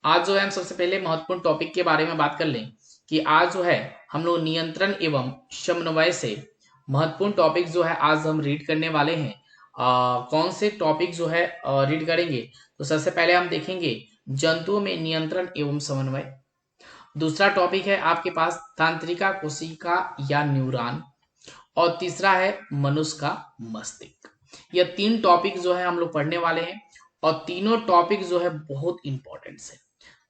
आज जो है हम सबसे पहले महत्वपूर्ण टॉपिक के बारे में बात कर लें कि आज जो है हम लोग नियंत्रण एवं समन्वय से महत्वपूर्ण टॉपिक जो है आज हम रीड करने वाले हैं। कौन से टॉपिक जो है रीड करेंगे, तो सबसे पहले हम देखेंगे जंतुओं में नियंत्रण एवं समन्वय। दूसरा टॉपिक है आपके पास तंत्रिका कोशिका या न्यूरॉन, और तीसरा है मनुष्य का मस्तिष्क। यह तीन टॉपिक जो है हम लोग पढ़ने वाले हैं और तीनों टॉपिक जो है बहुत इंपॉर्टेंट है।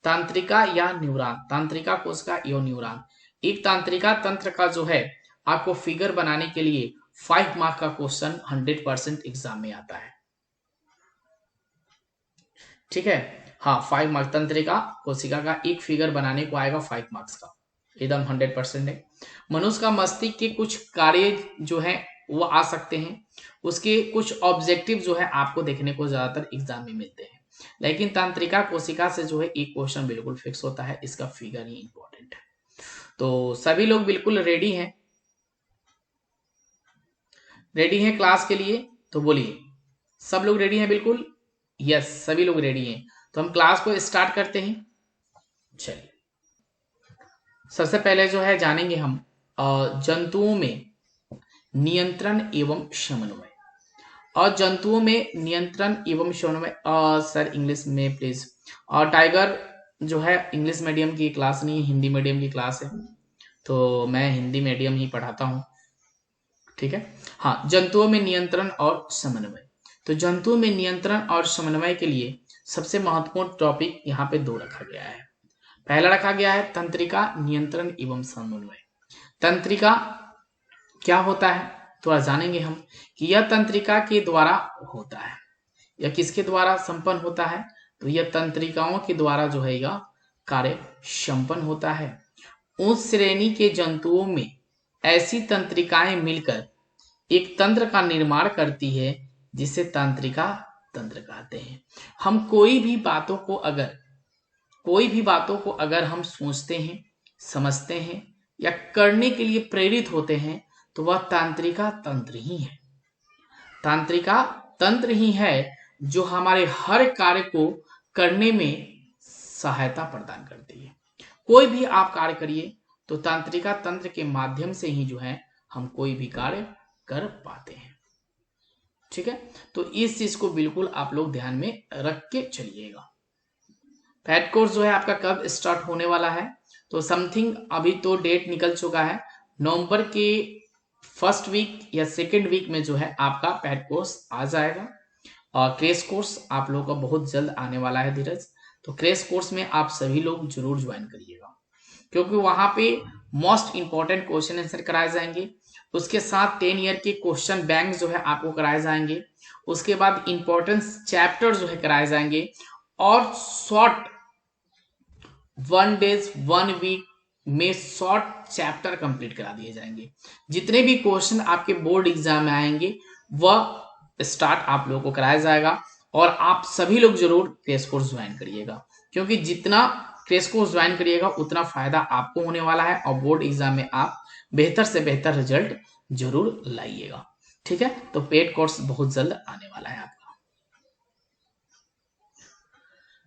तंत्रिका या न्यूरॉन, तंत्रिका कोशिका या न्यूरॉन। एक तंत्रिका तंत्र का जो है आपको फिगर बनाने के लिए 5 मार्क का क्वेश्चन 100% एग्जाम में आता है। ठीक है, हाँ 5 मार्क तंत्रिका कोशिका का एक फिगर बनाने को आएगा 5 मार्क्स का, एकदम 100% है। मनुष्य का मस्तिष्क के कुछ कार्य जो है वो आ सकते हैं, उसके कुछ ऑब्जेक्टिव जो है आपको देखने को ज्यादातर एग्जाम में मिलते हैं, लेकिन तंत्रिका कोशिका से जो है एक क्वेश्चन बिल्कुल फिक्स होता है, इसका फिगर ही इंपॉर्टेंट है। तो सभी लोग बिल्कुल रेडी हैं? रेडी हैं क्लास के लिए? तो बोलिए, सब लोग रेडी हैं बिल्कुल? यस, सभी लोग रेडी हैं। तो हम क्लास को स्टार्ट करते हैं। चलिए, सबसे पहले जो है जानेंगे हम जंतुओं में नियंत्रण एवं समन्वय। और जंतुओं में नियंत्रण एवं समन्वय, सर इंग्लिश में प्लीज। और टाइगर जो है इंग्लिश मीडियम की क्लास नहीं है, हिंदी मीडियम की क्लास है, तो मैं हिंदी मीडियम ही पढ़ाता हूँ। ठीक है, हाँ, जंतुओं में नियंत्रण और समन्वय। तो जंतुओं में नियंत्रण और समन्वय के लिए सबसे महत्वपूर्ण टॉपिक यहाँ पे दो रखा गया है। पहला रखा गया है तंत्रिका नियंत्रण एवं समन्वय। तंत्रिका क्या होता है थोड़ा जानेंगे हम कि यह तंत्रिका के द्वारा होता है। यह किसके द्वारा संपन्न होता है? तो यह तंत्रिकाओं के द्वारा जो है यह कार्य संपन्न होता है। उस श्रेणी के जंतुओं में ऐसी तंत्रिकाएं मिलकर एक तंत्र का निर्माण करती है जिसे तंत्रिका तंत्र कहते हैं। हम कोई भी बातों को अगर हम सोचते हैं, समझते हैं या करने के लिए प्रेरित होते हैं तो वह तांत्रिका तंत्र ही है। तांत्रिका तंत्र ही है जो हमारे हर कार्य को करने में सहायता प्रदान करती है। कोई भी आप कार्य करिए तो तांत्रिका तंत्र के माध्यम से ही जो है हम कोई भी कार्य कर पाते हैं। ठीक है, तो इस चीज को बिल्कुल आप लोग ध्यान में रख के चलिएगा। पैड कोर्स जो है आपका कब स्टार्ट होने वाला है? तो समथिंग अभी तो डेट निकल चुका है, नवंबर के फर्स्ट वीक या सेकेंड वीक में जो है आपका पैड कोर्स आ जाएगा। और क्रेश कोर्स आप लोगों का बहुत जल्द आने वाला है धीरज। तो क्रेश कोर्स में आप सभी लोग जरूर ज्वाइन करिएगा, क्योंकि वहां पे मोस्ट इंपॉर्टेंट क्वेश्चन आंसर कराए जाएंगे। उसके साथ 10 ईयर के क्वेश्चन बैंक जो है आपको कराए जाएंगे। उसके बाद इंपॉर्टेंस चैप्टर जो है कराए जाएंगे, और शॉर्ट 1 डेज 1 वीक में शॉर्ट चैप्टर कंप्लीट करा दिए जाएंगे। जितने भी क्वेश्चन आपके बोर्ड एग्जाम में आएंगे वह स्टार्ट आप लोगों को कराया जाएगा। और आप सभी लोग जरूर क्रेश कोर्स ज्वाइन करिएगा, क्योंकि जितना क्रेश कोर्स ज्वाइन करिएगा उतना फायदा आपको होने वाला है, और बोर्ड एग्जाम में आप बेहतर से बेहतर रिजल्ट जरूर लाइएगा। ठीक है, तो पेड कोर्स बहुत जल्द आने वाला है आपका।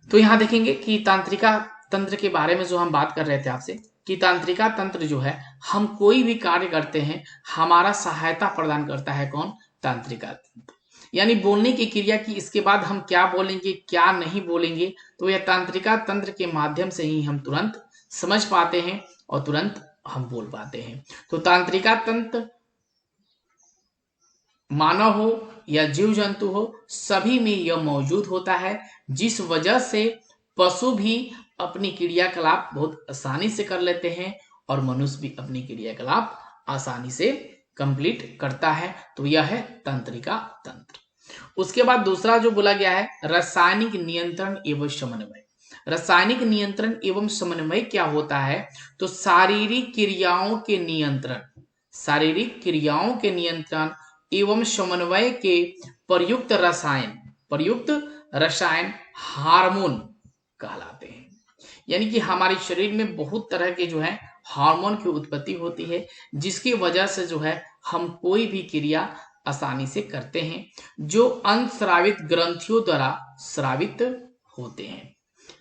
तो यहां देखेंगे कि तांत्रिका तंत्र के बारे में जो हम बात कर रहे थे आपसे, कि तांत्रिका तंत्र जो है हम कोई भी कार्य करते हैं हमारा सहायता प्रदान करता है। कौन? तांत्रिका तंत्र। यानी बोलने की क्रिया की इसके बाद हम क्या बोलेंगे क्या नहीं बोलेंगे, तो यह तांत्रिका तंत्र के माध्यम से ही हम तुरंत समझ पाते हैं और तुरंत हम बोल पाते हैं। तो तांत्रिका तंत्र मानव हो या जीव जंतु हो, सभी में यह मौजूद होता है, जिस वजह से पशु भी अपनी क्रियाकलाप बहुत आसानी से कर लेते हैं और मनुष्य भी अपनी क्रियाकलाप आसानी से कंप्लीट करता है। तो यह है तंत्रिका तंत्र। उसके बाद दूसरा जो बोला गया है रासायनिक नियंत्रण एवं समन्वय। रासायनिक नियंत्रण एवं समन्वय क्या होता है? तो शारीरिक क्रियाओं के नियंत्रण एवं समन्वय के प्रयुक्त रसायन हार्मोन कहलाते हैं। यानी कि हमारे शरीर में बहुत तरह के जो है हार्मोन की उत्पत्ति होती है, जिसकी वजह से जो है हम कोई भी क्रिया आसानी से करते हैं, जो अंतस्रावित ग्रंथियों द्वारा स्रावित होते हैं।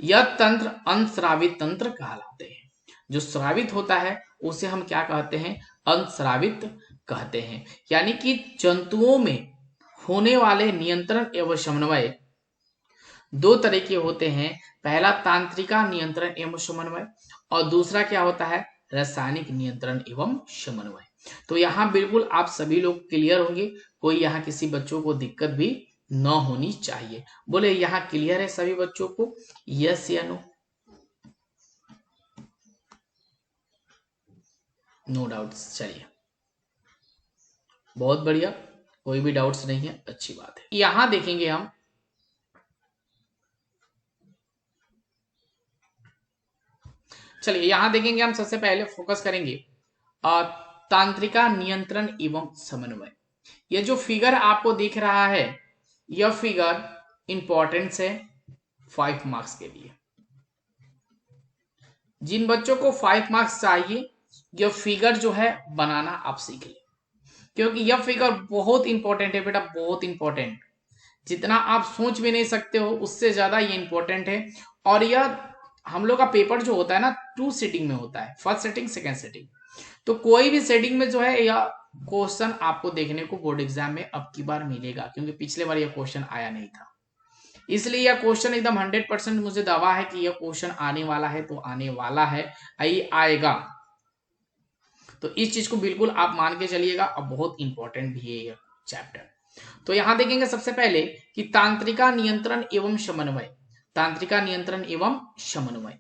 यह तंत्र अंतस्रावित तंत्र कहलाते हैं। जो स्रावित होता है उसे हम क्या कहते हैं? अंतस्रावित कहते हैं। यानी कि जंतुओं में होने वाले नियंत्रण एवं समन्वय दो तरह के होते हैं। पहला तांत्रिका नियंत्रण एवं समन्वय और दूसरा क्या होता है? रासायनिक नियंत्रण एवं समन्वय। तो यहाँ बिल्कुल आप सभी लोग क्लियर होंगे, कोई यहाँ किसी बच्चों को दिक्कत भी न होनी चाहिए। बोले यहाँ क्लियर है सभी बच्चों को? यस या नो? No doubts. चलिए बहुत बढ़िया, कोई भी डाउट्स नहीं है, अच्छी बात है। यहां देखेंगे हम चलिए यहां देखेंगे हम सबसे पहले फोकस करेंगे तांत्रिका नियंत्रण एवं समन्वय। ये जो फिगर आपको दिख रहा है, यह फिगर इंपॉर्टेंस है 5 मार्क्स के लिए। जिन बच्चों को 5 मार्क्स चाहिए, यह फिगर जो है बनाना आप सीख लें, क्योंकि यह फिगर बहुत इंपॉर्टेंट है बेटा, बहुत इंपॉर्टेंट। जितना आप सोच भी नहीं सकते हो उससे ज्यादा ये इंपॉर्टेंट है। और यह हम लोग का पेपर जो होता है ना, 2 सेटिंग में होता है, फर्स्ट सेटिंग, सेकेंड सेटिंग। तो कोई भी सेटिंग में जो है यह क्वेश्चन आपको देखने को बोर्ड एग्जाम में अब की बार मिलेगा, क्योंकि पिछले बार यह क्वेश्चन आया नहीं था। इसलिए यह क्वेश्चन एकदम 100% मुझे दावा है कि यह क्वेश्चन आने वाला है, तो आने वाला है, आएगा। तो इस चीज को बिल्कुल आप मान के चलिएगा, अब बहुत इंपॉर्टेंट भी है यह चैप्टर। तो यहां देखेंगे सबसे पहले कि तांत्रिका नियंत्रण एवं समन्वय। तांत्रिका नियंत्रण एवं समन्वय,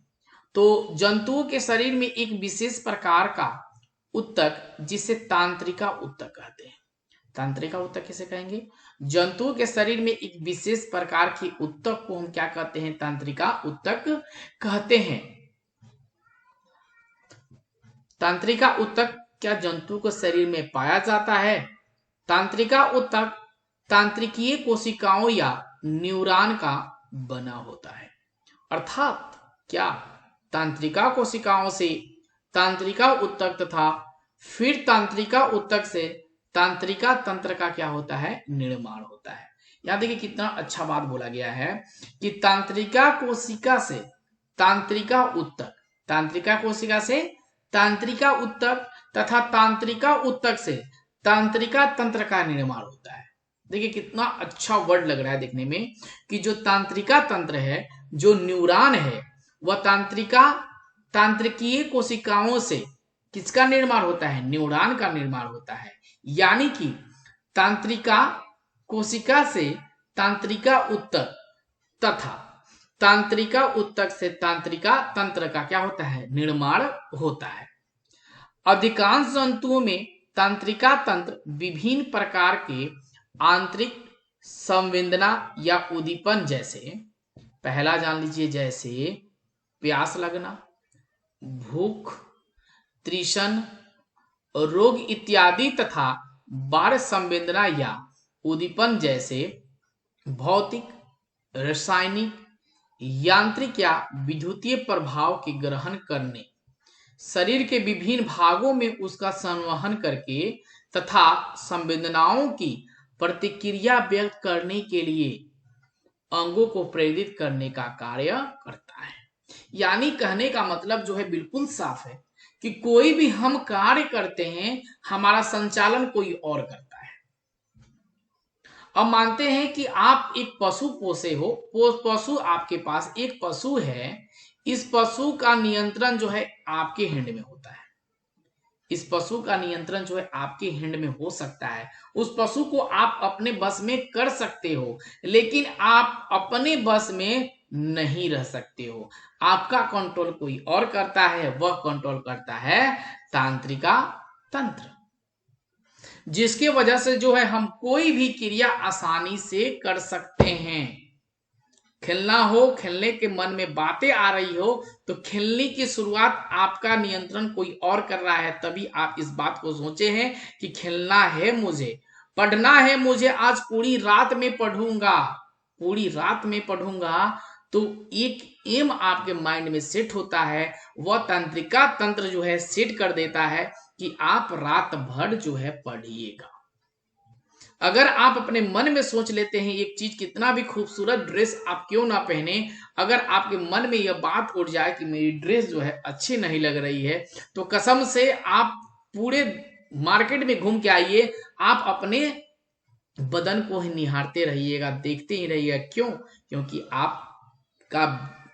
तो जंतुओं के शरीर में एक विशेष प्रकार का उत्तक जिसे तांत्रिका उत्तक कहते हैं। तांत्रिका उत्तक किसे कहेंगे? जंतुओं के शरीर में एक विशेष प्रकार की उत्तक को हम क्या कहते हैं? तांत्रिका उत्तक कहते हैं। तांत्रिका उत्तक क्या जंतु के शरीर में पाया जाता है? तांत्रिका उत्तक तांत्रिकीय कोशिकाओं या न्यूरॉन का बना होता है। अर्थात क्या तांत्रिका कोशिकाओं से तांत्रिका उत्तक तथा फिर तांत्रिका उत्तक से तांत्रिका तंत्र का क्या होता है? निर्माण होता है। यहां देखिए कितना अच्छा बात बोला गया है कि तांत्रिका कोशिका से तांत्रिका उत्तक, तांत्रिका कोशिका से तांत्रिका उत्तक तथा तांत्रिका उत्तक से तांत्रिका तंत्र का निर्माण होता है। देखिए कितना अच्छा वर्ड लग रहा है देखने में कि जो तांत्रिका तंत्र है, जो न्यूरॉन है, वह तांत्रिकीय कोशिकाओं से किसका निर्माण होता है? न्यूरॉन का निर्माण होता है। यानी कि तांत्रिका कोशिका से तांत्रिका उत्तक तथा तांत्रिका उत्तक से तांत्रिका तंत्र का क्या होता है? निर्माण होता है। अधिकांश जंतुओं में तांत्रिका तंत्र विभिन्न प्रकार के आंतरिक संवेदना या उद्दीपन, जैसे पहला जान लीजिए, जैसे प्यास लगना, भूख, तृषण, रोग इत्यादि तथा बाह्य संवेदना या उद्दीपन जैसे भौतिक, रासायनिक, यांत्रिक या विद्युतीय प्रभाव के ग्रहण करने, शरीर के विभिन्न भागों में उसका संवहन करके तथा संवेदनाओं की प्रतिक्रिया व्यक्त करने के लिए अंगों को प्रेरित करने का कार्य करता है। यानी कहने का मतलब जो है बिल्कुल साफ है कि कोई भी हम कार्य करते हैं, हमारा संचालन कोई और करता है। अब मानते हैं कि आप एक पशु पोसे हो, पशु आपके पास एक पशु है, इस पशु का नियंत्रण जो है आपके हैंड में होता है। इस पशु का नियंत्रण जो है आपके हैंड में हो सकता है। उस पशु को आप अपने बस में कर सकते हो, लेकिन आप अपने बस में नहीं रह सकते हो। आपका कंट्रोल कोई और करता है, वह कंट्रोल करता है तांत्रिका तंत्र, जिसके वजह से जो है हम कोई भी क्रिया आसानी से कर सकते हैं। खेलना हो, खेलने के मन में बातें आ रही हो, तो खेलने की शुरुआत आपका नियंत्रण कोई और कर रहा है, तभी आप इस बात को सोचे हैं कि खेलना है मुझे, पढ़ना है मुझे, आज पूरी रात में पढ़ूंगा, पूरी रात में पढ़ूंगा। तो एक एम आपके माइंड में सेट होता है, वह तांत्रिका तंत्र जो है सेट कर देता है कि आप रात भर जो है पढ़िएगा। अगर आप अपने मन में सोच लेते हैं एक चीज, कितना भी खूबसूरत ड्रेस आप क्यों ना पहने, अगर आपके मन में यह बात उठ जाए कि मेरी ड्रेस जो है अच्छी नहीं लग रही है, तो कसम से आप पूरे मार्केट में घूम के आइए, आप अपने बदन को ही निहारते रहिएगा, देखते ही रहिएगा। क्यों? क्योंकि आपका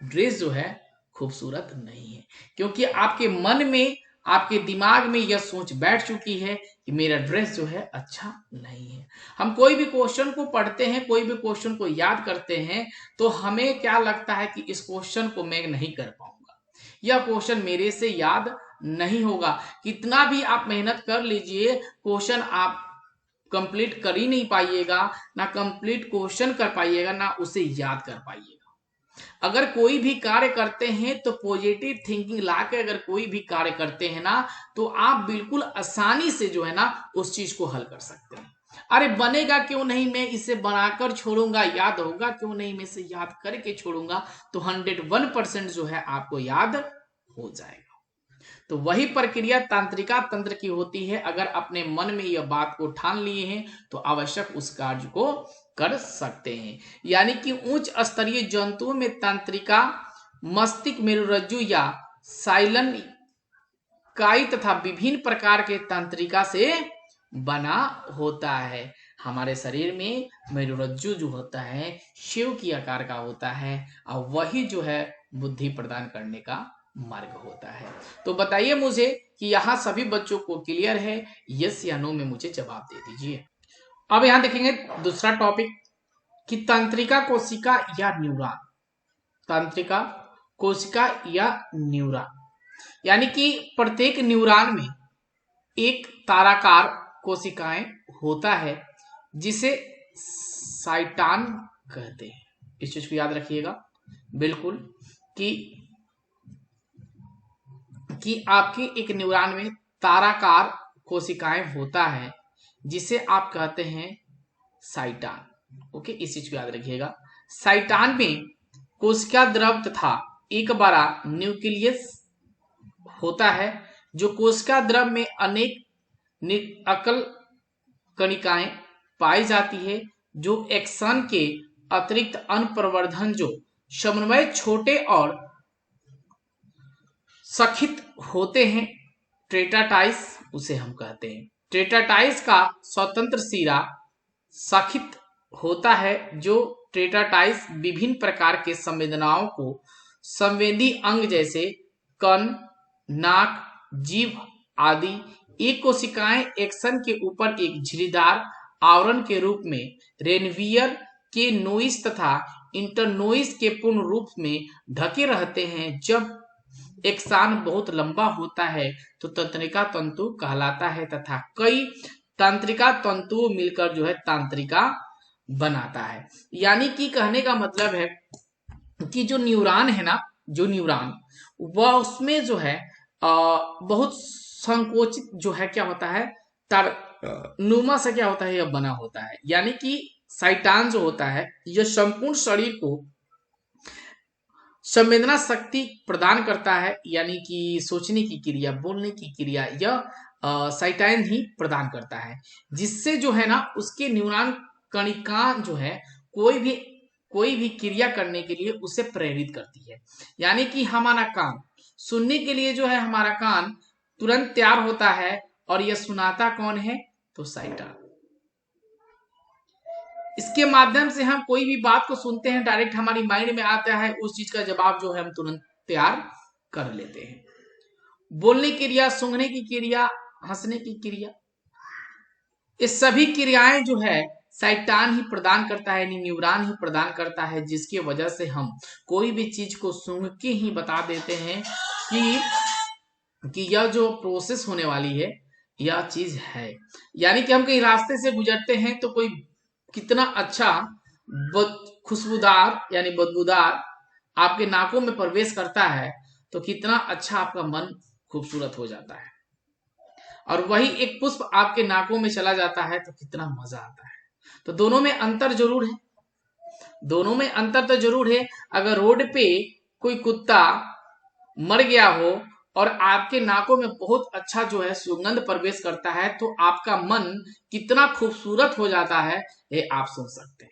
ड्रेस जो है खूबसूरत नहीं है, क्योंकि आपके मन में, आपके दिमाग में यह सोच बैठ चुकी है कि मेरा ड्रेस जो है अच्छा नहीं है। हम कोई भी क्वेश्चन को पढ़ते हैं, कोई भी क्वेश्चन को याद करते हैं, तो हमें क्या लगता है कि इस क्वेश्चन को मैं नहीं कर पाऊंगा, यह क्वेश्चन मेरे से याद नहीं होगा। कितना भी आप मेहनत कर लीजिए, क्वेश्चन आप कंप्लीट कर ही नहीं पाइएगा, ना कंप्लीट क्वेश्चन कर पाइएगा, ना उसे याद कर पाइएगा। अगर कोई भी कार्य करते हैं तो पॉजिटिव थिंकिंग लाके अगर कोई भी कार्य करते हैं ना, तो आप बिल्कुल आसानी से जो है ना उस चीज को हल कर सकते हैं। अरे बनेगा क्यों नहीं, मैं इसे बनाकर छोड़ूंगा, याद होगा क्यों नहीं, मैं इसे याद करके छोड़ूंगा, तो 101% जो है आपको याद हो जाएगा। तो वही प्रक्रिया तांत्रिका तंत्र की होती है। अगर अपने मन में यह बात को ठान लिए हैं तो आवश्यक उस कार्य को कर सकते हैं। यानी कि उच्च स्तरीय जंतुओं में तांत्रिका मस्तिष्क, मेरुरज्जु या साइलन काई तथा विभिन्न प्रकार के तांत्रिका से बना होता है। हमारे शरीर में मेरुरज्जु जो होता है शिव की आकार का होता है, और वही जो है बुद्धि प्रदान करने का मार्ग होता है। तो बताइए मुझे कि यहाँ सभी बच्चों को क्लियर है? यस या नो में मुझे जवाब दे दीजिए। अब यहाँ देखेंगे दूसरा टॉपिक कि तंत्रिका कोशिका या न्यूरॉन। तंत्रिका कोशिका या न्यूरॉन यानी कि प्रत्येक न्यूरॉन में एक ताराकार कोशिकाएं होता है जिसे साइटान कहते हैं। इस चीज को याद रखिएगा बिल्कुल कि आपके एक न्यूरॉन में ताराकार कोशिकाएं होता है जिसे आप कहते हैं साइटान। ओके, इस चीज को याद रखिएगा। साइटान में कोशिका द्रव तथा एक बड़ा न्यूक्लियस होता है, जो कोशिका द्रव में अनेक अकल कणिकाएं पाई जाती है, जो एक्सन के अतिरिक्त अन्य प्रवर्धन जो समन्वय छोटे और सखित होते हैं। ट्रेटाटाइस उसे हम कहते हैं। ट्रेटाटाइस का स्वतंत्र सिरा सखित होता है, जो ट्रेटाटाइस विभिन्न प्रकार के संवेदनाओं को संवेदी अंग जैसे कान, नाक, जीभ आदि एक कोशिकाएं एक्सन के ऊपर एक झिल्लीदार आवरण के रूप में रेनवियर के नोइस तथा इंटरनोइस के पूर्ण रूप में ढके रहते हैं। जब एक्सान बहुत लंबा होता है तो तंत्रिका तंतु कहलाता है तथा कई तंत्रिका तंतु मिलकर जो है तांत्रिका बनाता है। यानी कि कहने का मतलब है कि जो न्यूरॉन है ना, जो न्यूरॉन वह उसमें जो है बहुत संकोचित जो है क्या होता है, तार नुमा से क्या होता है, यह बना होता है। यानी कि साइटान जो होता है यह संपूर्ण शरीर को संवेदना शक्ति प्रदान करता है, यानी कि सोचने की क्रिया, बोलने की क्रिया यह साइटाइन ही प्रदान करता है, जिससे जो है ना उसके न्यूरॉन कणिका जो है कोई भी क्रिया करने के लिए उसे प्रेरित करती है। यानी कि हमारा कान सुनने के लिए जो है, हमारा कान तुरंत तैयार होता है, और यह सुनाता कौन है, तो साइटान। इसके माध्यम से हम कोई भी बात को सुनते हैं, डायरेक्ट हमारी माइंड में आता है, उस चीज का जवाब जो है हम तुरंत तैयार कर लेते हैं। बोलने की क्रिया, सूंघने की क्रिया, हंसने की क्रिया, ये सभी क्रियाएं जो है साइटान ही प्रदान करता है, न्यूरॉन ही प्रदान करता है, जिसकी वजह से हम कोई भी चीज को सूंघ के ही बता देते हैं कि यह जो प्रोसेस होने वाली है यह चीज है। यानी कि हम कहीं रास्ते से गुजरते हैं तो कोई कितना अच्छा खुशबूदार यानी बदबूदार आपके नाकों में प्रवेश करता है, तो कितना अच्छा आपका मन खूबसूरत हो जाता है। और वही एक पुष्प आपके नाकों में चला जाता है तो कितना मजा आता है। तो दोनों में अंतर जरूर है, दोनों में अंतर तो जरूर है। अगर रोड पे कोई कुत्ता मर गया हो और आपके नाकों में बहुत अच्छा जो है सुगंध प्रवेश करता है, तो आपका मन कितना खूबसूरत हो जाता है ये आप सुन सकते हैं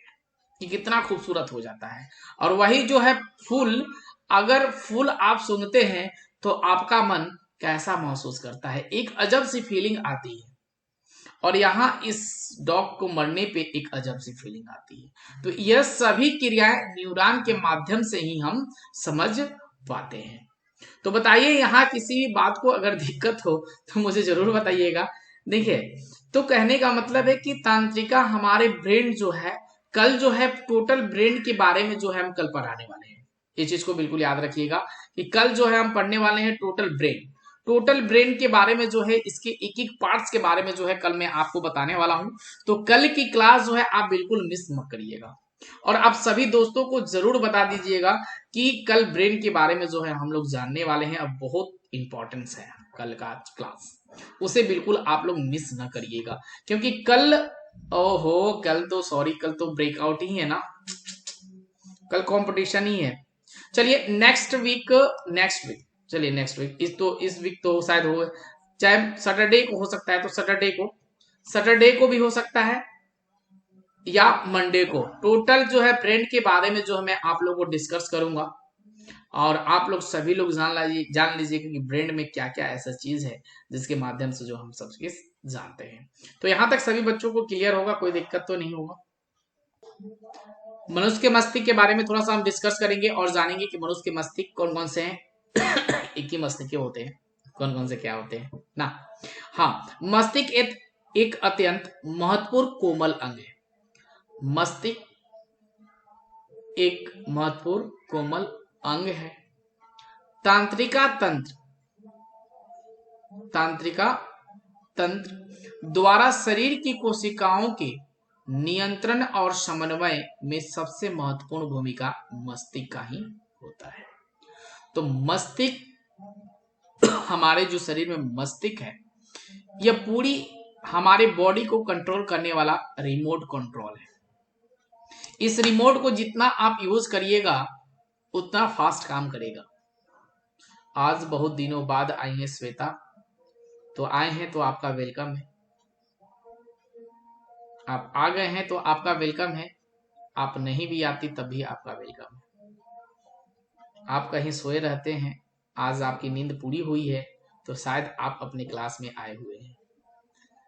कि कितना खूबसूरत हो जाता है। और वही जो है फूल, अगर फूल आप सुनते हैं तो आपका मन कैसा महसूस करता है, एक अजब सी फीलिंग आती है। और यहाँ इस डॉग को मरने पे एक अजब सी फीलिंग आती है। तो यह सभी क्रियाएं न्यूरॉन के माध्यम से ही हम समझ पाते हैं। तो बताइए, यहाँ किसी भी बात को अगर दिक्कत हो तो मुझे जरूर बताइएगा। देखिए, तो कहने का मतलब है कि तांत्रिका हमारे ब्रेन जो है, कल जो है टोटल ब्रेन के बारे में जो है हम कल पढ़ाने वाले हैं। इस चीज को बिल्कुल याद रखिएगा कि कल जो है हम पढ़ने वाले हैं टोटल ब्रेन के बारे में, जो है इसके एक एक पार्ट्स के बारे में जो है कल मैं आपको बताने वाला हूं। तो कल की क्लास जो है आप बिल्कुल मिस मत करिएगा, और आप सभी दोस्तों को जरूर बता दीजिएगा कि कल ब्रेन के बारे में जो है हम लोग जानने वाले हैं। अब बहुत इंपॉर्टेंस है कल का क्लास, उसे बिल्कुल आप लोग मिस ना करिएगा, क्योंकि कल, ओहो कल तो सॉरी, कल तो ब्रेकआउट ही है ना, कल कंपटीशन ही है। चलिए नेक्स्ट वीक चलिए नेक्स्ट वीक, इस वीक तो शायद हो, चाहे सैटरडे को हो सकता है, तो सैटरडे को भी हो सकता है या मंडे को। टोटल जो है ब्रेन के बारे में जो है मैं आप लोगों को डिस्कस करूंगा, और आप लोग सभी लोग जान लीजिए कि ब्रेन में क्या क्या ऐसा चीज है जिसके माध्यम से जो हम सब चीज जानते हैं। तो यहां तक सभी बच्चों को क्लियर होगा, कोई दिक्कत तो नहीं होगा। मनुष्य के मस्तिष्क के बारे में थोड़ा सा हम डिस्कस करेंगे और जानेंगे कि मनुष्य के मस्तिष्क कौन कौन से हैं। एक ही मस्तिष्क होते हैं, कौन कौन से क्या होते हैं ना। हाँ, मस्तिष्क एक अत्यंत महत्वपूर्ण कोमल अंग है। मस्तिष्क एक महत्वपूर्ण कोमल अंग है। तांत्रिका तंत्र द्वारा शरीर की कोशिकाओं के नियंत्रण और समन्वय में सबसे महत्वपूर्ण भूमिका मस्तिष्क का ही होता है। तो मस्तिष्क, हमारे जो शरीर में मस्तिष्क है, यह पूरी हमारे बॉडी को कंट्रोल करने वाला रिमोट कंट्रोल है। इस रिमोट को जितना आप यूज करिएगा उतना फास्ट काम करेगा। आज बहुत दिनों बाद आई है श्वेता, तो आए हैं तो आपका वेलकम है। आप आ गए हैं तो आपका वेलकम है, आप नहीं भी आती तब भी आपका वेलकम है। आप कहीं सोए रहते हैं, आज आपकी नींद पूरी हुई है तो शायद आप अपने क्लास में आए हुए हैं।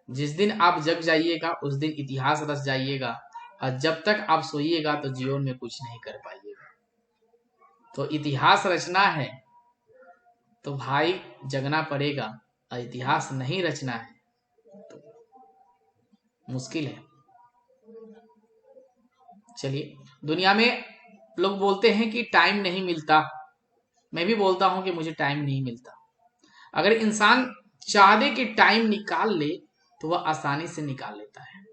जिस दिन आप जग जाइएगा उस दिन इतिहास रच जाइएगा, और जब तक आप सोइएगा तो जीवन में कुछ नहीं कर पाइएगा। तो इतिहास रचना है तो भाई जगना पड़ेगा, और इतिहास नहीं रचना है तो मुश्किल है। चलिए, दुनिया में लोग बोलते हैं कि टाइम नहीं मिलता, मैं भी बोलता हूं कि मुझे टाइम नहीं मिलता। अगर इंसान चाह दे कि टाइम निकाल ले तो वह आसानी से निकाल लेता है।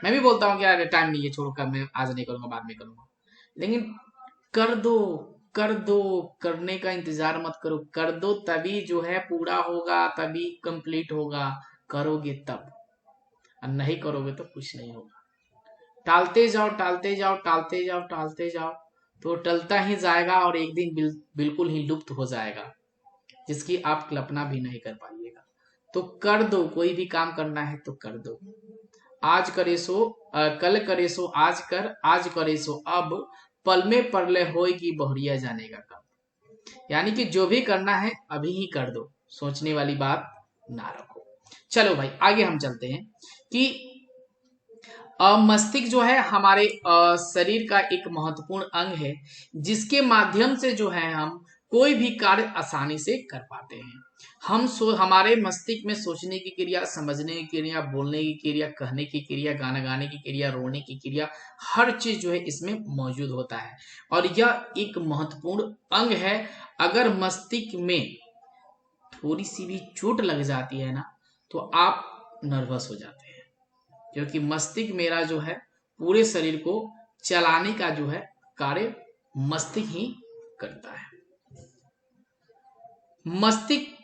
मैं भी बोलता हूँ कि यार टाइम नहीं है, छोड़ो, कर मैं आज नहीं करूंगा, बाद में करूंगा। लेकिन कर दो, करने का इंतजार मत करो, कर दो तभी जो है पूरा होगा, तभी कंप्लीट होगा। करोगे तब, और नहीं करोगे तो कुछ नहीं होगा। टालते जाओ तो टलता ही जाएगा, और एक दिन बिल्कुल ही लुप्त हो जाएगा, जिसकी आप कल्पना भी नहीं कर पाइएगा। तो कर दो, कोई भी काम करना है तो कर दो। आज करे सो कल करे सो आज कर, आज करे सो अब, पल में परलय होएगी बहुरिया जानेगा कब। यानी कि जो भी करना है अभी ही कर दो, सोचने वाली बात ना रखो। चलो भाई आगे हम चलते हैं कि मस्तिष्क जो है हमारे शरीर का एक महत्वपूर्ण अंग है, जिसके माध्यम से जो है हम कोई भी कार्य आसानी से कर पाते हैं। हमारे मस्तिष्क में सोचने की क्रिया, समझने की क्रिया, बोलने की क्रिया, कहने की क्रिया, गाना गाने की क्रिया, रोने की क्रिया, हर चीज जो है इसमें मौजूद होता है, और यह एक महत्वपूर्ण अंग है। अगर मस्तिष्क में थोड़ी सी भी चोट लग जाती है ना तो आप नर्वस हो जाते हैं, क्योंकि मस्तिष्क मेरा जो है पूरे शरीर को चलाने का जो है कार्य मस्तिष्क ही करता है। मस्तिष्क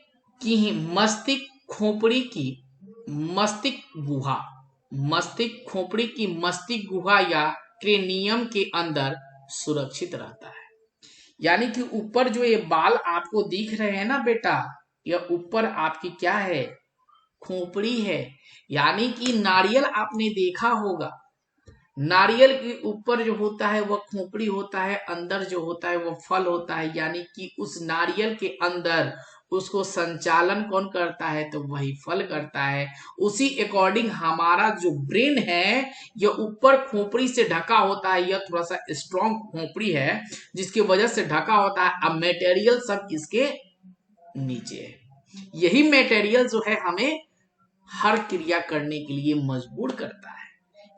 खोपड़ी की मस्तिष्क गुहा या क्रेनियम के अंदर सुरक्षित रहता है। यानी कि ऊपर जो ये बाल आपको दिख रहे हैं ना बेटा, यह ऊपर आपकी क्या है, खोपड़ी है। यानी कि नारियल आपने देखा होगा, नारियल के ऊपर जो होता है वह खोपड़ी होता है, अंदर जो होता है वह फल होता है। यानी कि उस नारियल के अंदर उसको संचालन कौन करता है, तो वही फल करता है। उसी अकॉर्डिंग हमारा जो ब्रेन है यह ऊपर खोपड़ी से ढका होता है, यह थोड़ा सा स्ट्रॉन्ग खोपड़ी है जिसकी वजह से ढका होता है। अब मटेरियल सब इसके नीचे है। यही मटेरियल जो है हमें हर क्रिया करने के लिए मजबूर करता है।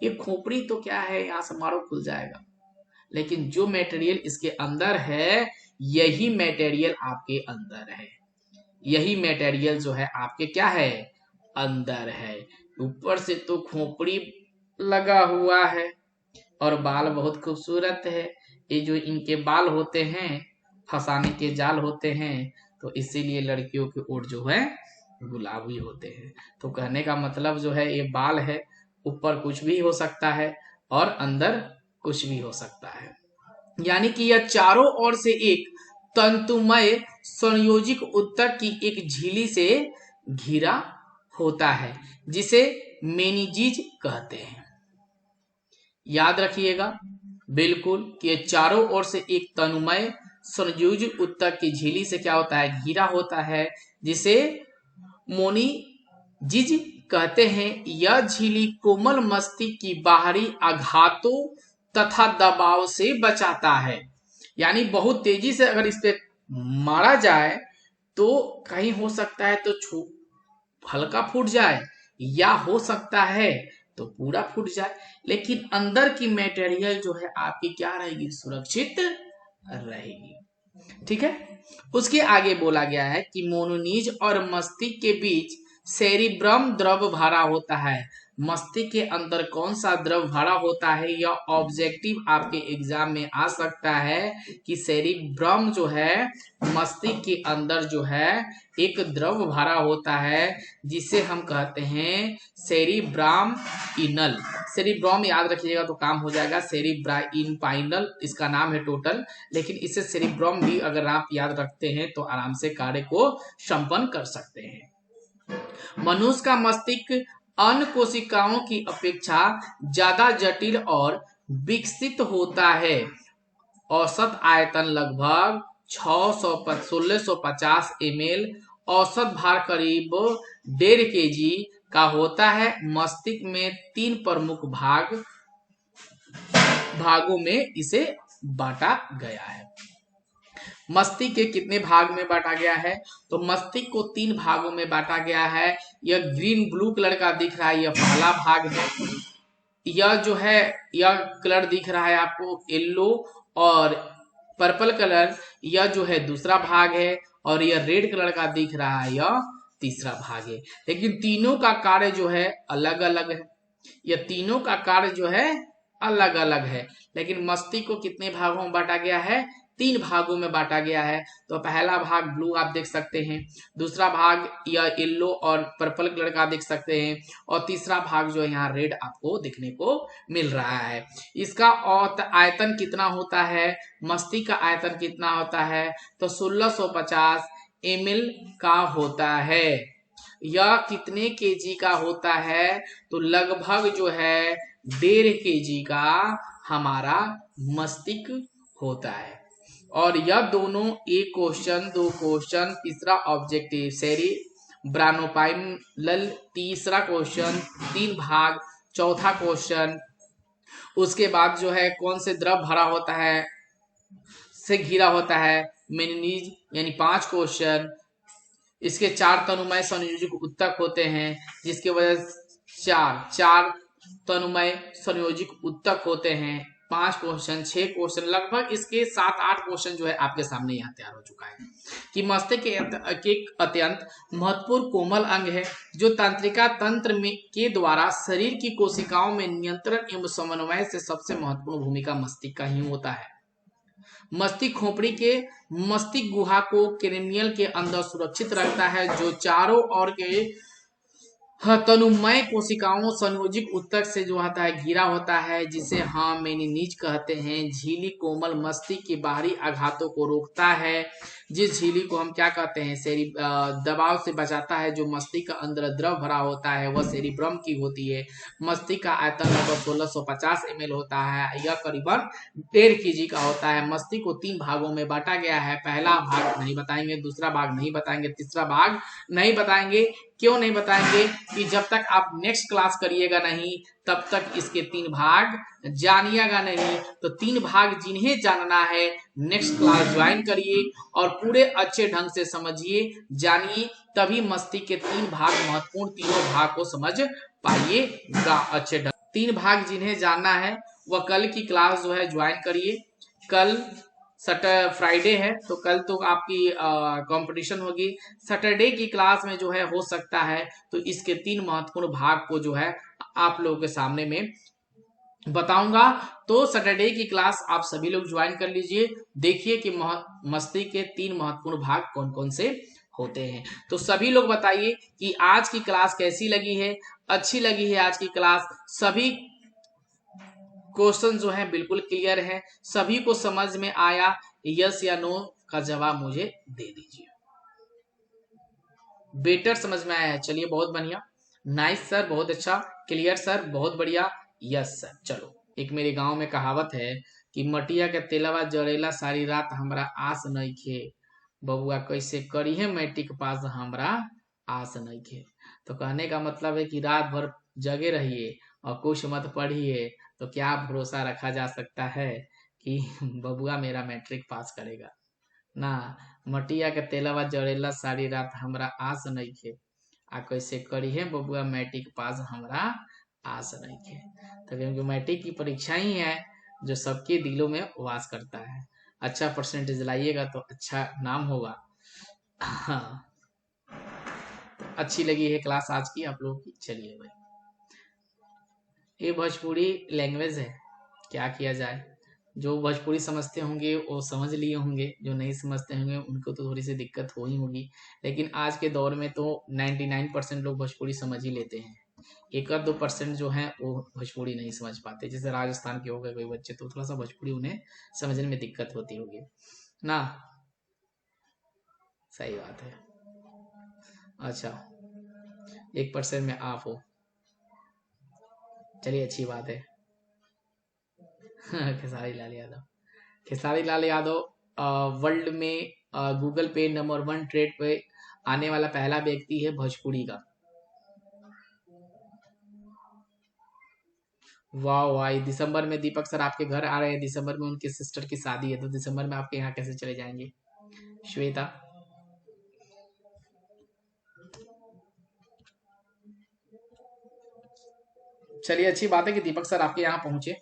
ये खोपड़ी तो क्या है, यहाँ से मारो खुल जाएगा, लेकिन जो मटेरियल इसके अंदर है यही मटेरियल आपके अंदर है, यही मटेरियल जो है आपके क्या है, अंदर है। ऊपर से तो खोपड़ी लगा हुआ है और बाल बहुत खूबसूरत है। ये जो इनके बाल होते हैं फंसाने के जाल होते हैं, तो इसीलिए लड़कियों के ओठ जो है गुलाबी होते हैं। तो कहने का मतलब जो है ये बाल है, ऊपर कुछ भी हो सकता है और अंदर कुछ भी हो सकता है। यानी कि यह चारों ओर से एक तंतुमय संयोजिक उत्तक की एक झिल्ली से घिरा होता है जिसे मेनिजीज कहते हैं। याद रखिएगा बिल्कुल कि ये चारों ओर से एक तनुमय संयोजिक उत्तक की झिल्ली से क्या होता है, घिरा होता है, जिसे मोनिजिज कहते हैं। यह झिल्ली कोमल मस्तिष्क की बाहरी आघातों तथा दबाव से बचाता है। यानी बहुत तेजी से अगर इस पे मारा जाए तो कहीं हो सकता है तो हल्का फूट जाए, या हो सकता है तो पूरा फूट जाए, लेकिन अंदर की मटेरियल जो है आपकी क्या रहेगी, सुरक्षित रहेगी। ठीक है। उसके आगे बोला गया है कि मोनोनीज और मस्तिष्क के बीच सेरिब्रम द्रव भरा होता है। मस्तिष्क के अंदर कौन सा द्रव भरा होता है, यह ऑब्जेक्टिव आपके एग्जाम में आ सकता है कि सेरिब्रम जो है मस्तिष्क के अंदर जो है एक द्रव भरा होता है जिसे हम कहते हैं सेरिब्राम इनल। सेरिब्रम याद रखिएगा तो काम हो जाएगा, सेरिब्राइनपाइनल इसका नाम है टोटल, लेकिन इसे सेरिब्रम भी अगर आप याद रखते हैं तो आराम से कार्य को संपन्न कर सकते हैं। मनुष्य का मस्तिष्क अन्य कोशिकाओं की अपेक्षा ज्यादा जटिल और विकसित होता है। औसत आयतन लगभग 1650 ml, औसत भार करीब 1.5 kg का होता है। मस्तिष्क में 3 प्रमुख भागों में इसे बांटा गया है। मस्तिष्क के कितने भाग में बांटा गया है, तो मस्तिष्क को 3 भागों में बांटा गया है। यह ग्रीन ब्लू कलर का दिख रहा है, यह पहला भाग है। यह जो है यह कलर दिख रहा है आपको येलो और पर्पल कलर, यह जो है दूसरा भाग है, और यह रेड कलर का दिख रहा है यह तीसरा भाग है। लेकिन तीनों का कार्य जो है अलग अलग है, यह तीनों का कार्य जो है अलग अलग है। लेकिन मस्तिष्क को कितने भागों में बांटा गया है, 3 भागों में बांटा गया है। तो पहला भाग ब्लू आप देख सकते हैं, दूसरा भाग या येलो और पर्पल कलर का देख सकते हैं, और तीसरा भाग जो है यहाँ रेड आपको देखने को मिल रहा है। इसका आयतन कितना होता है, मस्तिष्क का आयतन कितना होता है, तो 1650 ml का होता है। यह कितने केजी का होता है, तो लगभग जो है 1.5 kg का हमारा मस्तिष्क होता है। और यह दोनों एक क्वेश्चन 2 क्वेश्चन, तीसरा ऑब्जेक्टिव सेरिब्रानोपाइनल, तीसरा क्वेश्चन 3 भाग, चौथा क्वेश्चन उसके बाद जो है कौन से द्रव भरा होता है से घिरा होता है, मेनिनीज, यानी 5 क्वेश्चन। इसके 4 तनुमय संयोजित उत्तक होते हैं, जिसके वजह से 4 तनुमय संयोजित उत्तक होते हैं। 5 क्वेश्चन, 6 क्वेश्चन, लगभग इसके 7-8 क्वेश्चन जो है आपके सामने यहाँ तैयार हो चुका है कि मस्तिष्क एक अत्यंत महत्वपूर्ण कोमल अंग है जो तंत्रिका तंत्र में के द्वारा शरीर की कोशिकाओं में नियंत्रण एवं समन्वय से सबसे महत्वपूर्ण भूमिका मस्तिष्क का ही होता है। मस्तिष्क खोपड़ी के मस्तिष्क गुहा को क्रेनियल के अंदर सुरक्षित रखता है, जो चारों ओर के हाँ, तनुमय कोशिकाओं संयोजिक ऊतक से जो होता है घिरा होता है, जिसे हम मेनिनीज कहते हैं। झिल्ली कोमल मस्तिष्क के बाहरी आघातों को रोकता है। जिस झिल्ली को हम क्या कहते हैं, दबाव से बचाता है। जो मस्तिष्क का अंदर द्रव भरा होता है वह सेरिब्रम की होती है। मस्तिष्क का आयतन लगभग 1650 ml होता है। यह करीबन 1.5 kg का होता है। मस्तिष्क को 3 भागों में बांटा गया है। पहला भाग नहीं बताएंगे, दूसरा भाग नहीं बताएंगे, तीसरा भाग नहीं बताएंगे। क्यों नहीं बताएंगे? कि जब तक आप नेक्स्ट क्लास करिएगा नहीं तब तक इसके 3 भाग जानिएगा नहीं। तो 3 भाग जिन्हें जानना है नेक्स्ट क्लास ज्वाइन करिए और पूरे अच्छे ढंग से समझिए, जानिए, तभी मस्तिष्क के 3 भाग महत्वपूर्ण, तीनों भाग को समझ पाइएगा अच्छे ढंग। 3 भाग जिन्हें जानना है वह कल की क्लास जो है ज्वाइन करिए। कल फ्राइडे है तो कल तो आपकी कंपटीशन होगी। सैटरडे की क्लास में जो है हो सकता है तो इसके 3 महत्वपूर्ण भाग को जो है आप लोगों के सामने में बताऊंगा। तो सैटरडे की क्लास आप सभी लोग ज्वाइन कर लीजिए। देखिए कि मस्तिष्क के 3 महत्वपूर्ण भाग कौन कौन से होते हैं। तो सभी लोग बताइए कि आज की क्लास कैसी लगी है। अच्छी लगी है आज की क्लास? सभी क्वेश्चन जो है बिल्कुल क्लियर है, सभी को समझ में आया? यस या नो का जवाब मुझे दे दीजिए। बेटर समझ में आया है? चलिए बहुत बढ़िया, नाइस सर, बहुत अच्छा, क्लियर सर, बहुत बढ़िया, यस सर। चलो, एक मेरे गांव में कहावत है कि मटिया के तेलवा जड़ेला सारी रात हमरा आस नइखे, बबुआ कैसे करी है मैट्रिक पास हमरा आस नइखे। तो कहने का मतलब है कि रात भर जगे रहिए और कुछ मत पढ़िए तो क्या भरोसा रखा जा सकता है कि बबुआ मेरा मैट्रिक पास करेगा ना। मटिया के तेलवा जड़ेला सारी रात हमरा आस नइखे, आ कैसे करी है बबुआ मैट्रिक पास हमरा आस नइखे। तो क्योंकि मैट्रिक की परीक्षा ही है जो सबके दिलों में वास करता है। अच्छा परसेंटेज लाइएगा तो अच्छा नाम होगा। हाँ, अच्छी लगी है क्लास आज की आप लोगों की। चलिए भाई, ये भोजपुरी लैंग्वेज है, क्या किया जाए। जो भोजपुरी समझते होंगे वो समझ लिए होंगे, जो नहीं समझते होंगे उनको तो थोड़ी सी दिक्कत हो ही होगी। लेकिन आज के दौर में तो 99% लोग भोजपुरी समझ ही लेते हैं। 1-2% जो है वो भोजपुरी नहीं समझ पाते। जैसे राजस्थान के हो गए कोई बच्चे तो थोड़ा सा भोजपुरी उन्हें समझने में दिक्कत होती होगी ना। सही बात है। अच्छा, 1% में आप हो, चलिए अच्छी बात है। खेसारी लाल यादव, खेसारी लाल यादव वर्ल्ड में गूगल पे नंबर 1 ट्रेड पे आने वाला पहला व्यक्ति है भोजपुरी का। वाह वाह, दिसंबर में दीपक सर आपके घर आ रहे हैं। दिसंबर में उनके सिस्टर की शादी है तो दिसंबर में आपके यहाँ कैसे चले जाएंगे? श्वेता, चलिए अच्छी बात है कि दीपक सर आपके यहाँ पहुंचे।